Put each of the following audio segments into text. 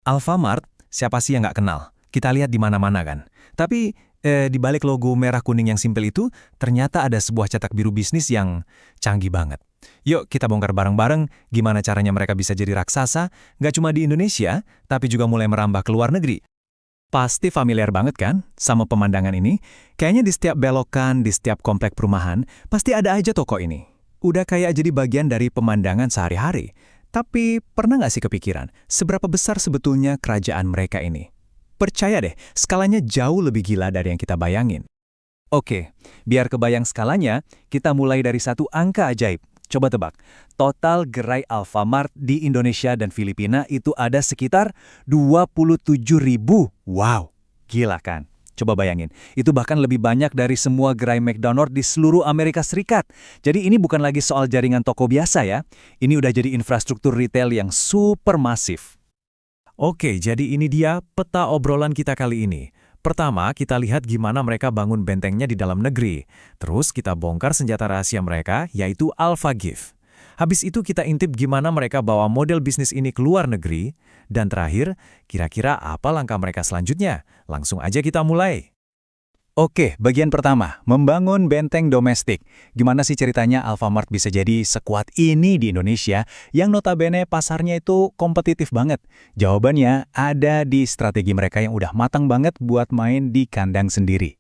Alfamart, siapa sih yang nggak kenal? Kita lihat di mana-mana kan. Tapi di balik logo merah kuning yang simpel itu, ternyata ada sebuah cetak biru bisnis yang canggih banget. Yuk kita bongkar bareng-bareng gimana caranya mereka bisa jadi raksasa, nggak cuma di Indonesia, tapi juga mulai merambah ke luar negeri. Pasti familiar banget kan sama pemandangan ini? Kayaknya di setiap belokan, di setiap komplek perumahan, pasti ada aja toko ini. Udah kayak jadi bagian dari pemandangan sehari-hari. Tapi pernah nggak sih kepikiran, seberapa besar sebetulnya kerajaan mereka ini? Percaya deh, skalanya jauh lebih gila dari yang kita bayangin. Oke, biar kebayang skalanya, kita mulai dari satu angka ajaib. Coba tebak, total gerai Alfamart di Indonesia dan Filipina itu ada sekitar 27.000. Wow, gila kan? Coba bayangin, itu bahkan lebih banyak dari semua gerai McDonald di seluruh Amerika Serikat. Jadi ini bukan lagi soal jaringan toko biasa ya, ini udah jadi infrastruktur retail yang super masif. Oke, jadi ini dia peta obrolan kita kali ini. Pertama, kita lihat gimana mereka bangun bentengnya di dalam negeri. Terus kita bongkar senjata rahasia mereka, yaitu Alpha Gift. Habis itu kita intip gimana mereka bawa model bisnis ini ke luar negeri. Dan terakhir, kira-kira apa langkah mereka selanjutnya? Langsung aja kita mulai. Oke, bagian pertama, membangun benteng domestik. Gimana sih ceritanya Alfamart bisa jadi sekuat ini di Indonesia yang notabene pasarnya itu kompetitif banget? Jawabannya ada di strategi mereka yang udah matang banget buat main di kandang sendiri.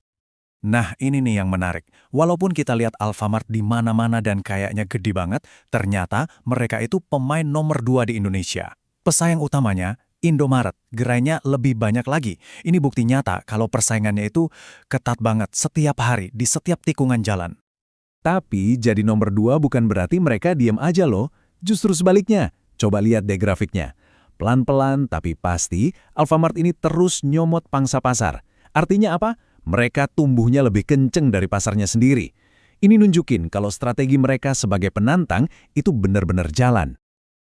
Nah, ini nih yang menarik. Walaupun kita lihat Alfamart di mana-mana dan kayaknya gede banget, ternyata mereka itu pemain nomor 2 di Indonesia. Pesaing utamanya Indomaret, gerainya lebih banyak lagi. Ini bukti nyata kalau persaingannya itu ketat banget setiap hari di setiap tikungan jalan. Tapi jadi nomor 2 bukan berarti mereka diam aja loh. Justru sebaliknya. Coba lihat deh grafiknya. Pelan-pelan tapi pasti, Alfamart ini terus nyomot pangsa pasar. Artinya apa? Mereka tumbuhnya lebih kenceng dari pasarnya sendiri. Ini nunjukin kalau strategi mereka sebagai penantang itu benar-benar jalan.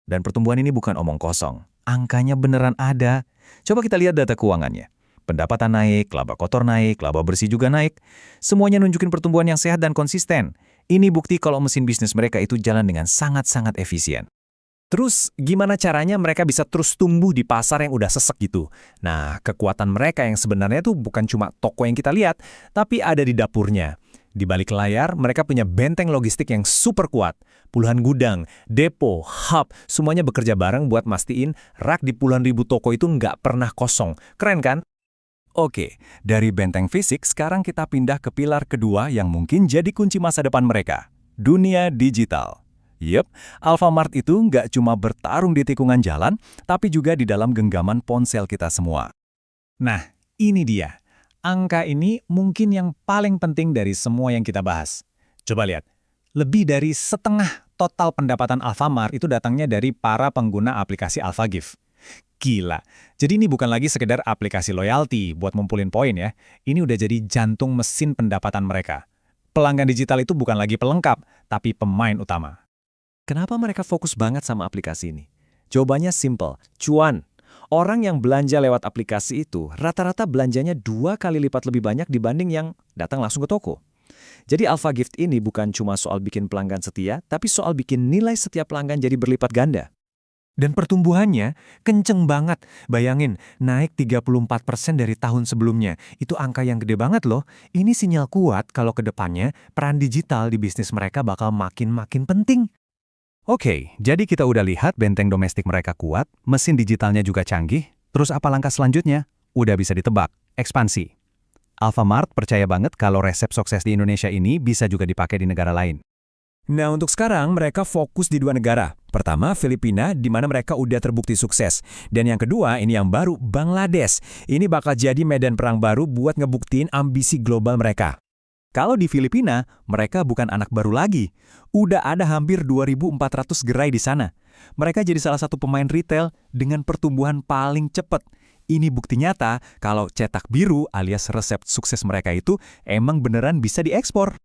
Dan pertumbuhan ini bukan omong kosong. Angkanya beneran ada. Coba kita lihat data keuangannya. Pendapatan naik, laba kotor naik, laba bersih juga naik. Semuanya nunjukin pertumbuhan yang sehat dan konsisten. Ini bukti kalau mesin bisnis mereka itu jalan dengan sangat-sangat efisien. Terus, gimana caranya mereka bisa terus tumbuh di pasar yang udah sesek gitu? Nah, kekuatan mereka yang sebenarnya itu bukan cuma toko yang kita lihat, tapi ada di dapurnya. Di balik layar, mereka punya benteng logistik yang super kuat. Puluhan gudang, depo, hub, semuanya bekerja bareng buat mastiin rak di puluhan ribu toko itu nggak pernah kosong. Keren kan? Oke, dari benteng fisik sekarang kita pindah ke pilar kedua yang mungkin jadi kunci masa depan mereka. Dunia digital. Yep, Alfamart itu nggak cuma bertarung di tikungan jalan, tapi juga di dalam genggaman ponsel kita semua. Nah, ini dia. Angka ini mungkin yang paling penting dari semua yang kita bahas. Coba lihat, lebih dari setengah total pendapatan Alfamart itu datangnya dari para pengguna aplikasi AlphaGift. Gila, jadi ini bukan lagi sekedar aplikasi loyalty buat ngumpulin poin ya. Ini udah jadi jantung mesin pendapatan mereka. Pelanggan digital itu bukan lagi pelengkap, tapi pemain utama. Kenapa mereka fokus banget sama aplikasi ini? Jawabannya simple, cuan. Orang yang belanja lewat aplikasi itu rata-rata belanjanya 2 kali lipat lebih banyak dibanding yang datang langsung ke toko. Jadi AlphaGift ini bukan cuma soal bikin pelanggan setia, tapi soal bikin nilai setiap pelanggan jadi berlipat ganda. Dan pertumbuhannya kenceng banget. Bayangin, naik 34% dari tahun sebelumnya. Itu angka yang gede banget loh. Ini sinyal kuat kalau ke depannya peran digital di bisnis mereka bakal makin-makin penting. Oke, jadi kita udah lihat benteng domestik mereka kuat, mesin digitalnya juga canggih, terus apa langkah selanjutnya? Udah bisa ditebak, ekspansi. Alfamart percaya banget kalau resep sukses di Indonesia ini bisa juga dipakai di negara lain. Nah, untuk sekarang mereka fokus di 2 negara. Pertama, Filipina, di mana mereka udah terbukti sukses. Dan yang kedua, ini yang baru, Bangladesh. Ini bakal jadi medan perang baru buat ngebuktiin ambisi global mereka. Kalau di Filipina, mereka bukan anak baru lagi. Udah ada hampir 2.400 gerai di sana. Mereka jadi salah satu pemain retail dengan pertumbuhan paling cepat. Ini bukti nyata kalau cetak biru alias resep sukses mereka itu emang beneran bisa diekspor.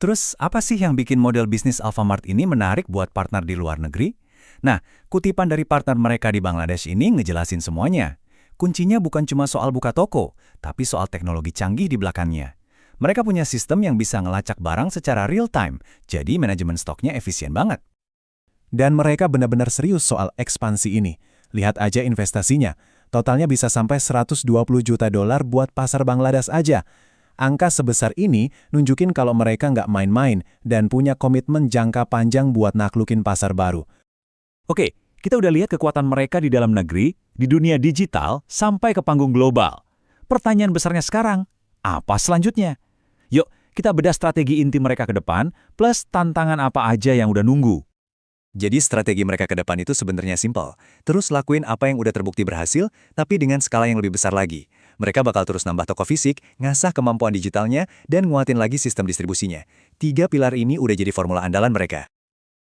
Terus apa sih yang bikin model bisnis Alfamart ini menarik buat partner di luar negeri? Nah, kutipan dari partner mereka di Bangladesh ini ngejelasin semuanya. Kuncinya bukan cuma soal buka toko, tapi soal teknologi canggih di belakangnya. Mereka punya sistem yang bisa ngelacak barang secara real time, jadi manajemen stoknya efisien banget. Dan mereka benar-benar serius soal ekspansi ini. Lihat aja investasinya. Totalnya bisa sampai 120 juta dolar buat pasar Bangladesh aja. Angka sebesar ini nunjukin kalau mereka nggak main-main dan punya komitmen jangka panjang buat naklukin pasar baru. Oke, kita udah lihat kekuatan mereka di dalam negeri, di dunia digital, sampai ke panggung global. Pertanyaan besarnya sekarang, apa selanjutnya? Yuk, kita bedah strategi inti mereka ke depan, plus tantangan apa aja yang udah nunggu. Jadi strategi mereka ke depan itu sebenarnya simpel. Terus lakuin apa yang udah terbukti berhasil, tapi dengan skala yang lebih besar lagi. Mereka bakal terus nambah toko fisik, ngasah kemampuan digitalnya, dan nguatin lagi sistem distribusinya. 3 pilar ini udah jadi formula andalan mereka.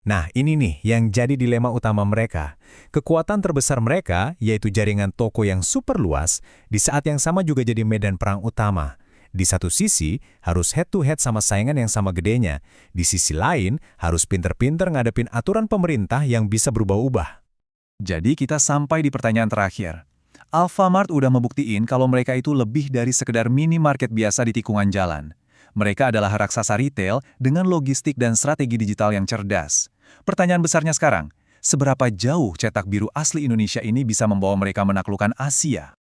Nah, ini nih yang jadi dilema utama mereka. Kekuatan terbesar mereka, yaitu jaringan toko yang super luas, di saat yang sama juga jadi medan perang utama. Di satu sisi, harus head-to-head sama saingan yang sama gedenya. Di sisi lain, harus pinter-pinter ngadepin aturan pemerintah yang bisa berubah-ubah. Jadi kita sampai di pertanyaan terakhir. Alfamart udah membuktiin kalau mereka itu lebih dari sekedar minimarket biasa di tikungan jalan. Mereka adalah raksasa retail dengan logistik dan strategi digital yang cerdas. Pertanyaan besarnya sekarang, seberapa jauh cetak biru asli Indonesia ini bisa membawa mereka menaklukkan Asia?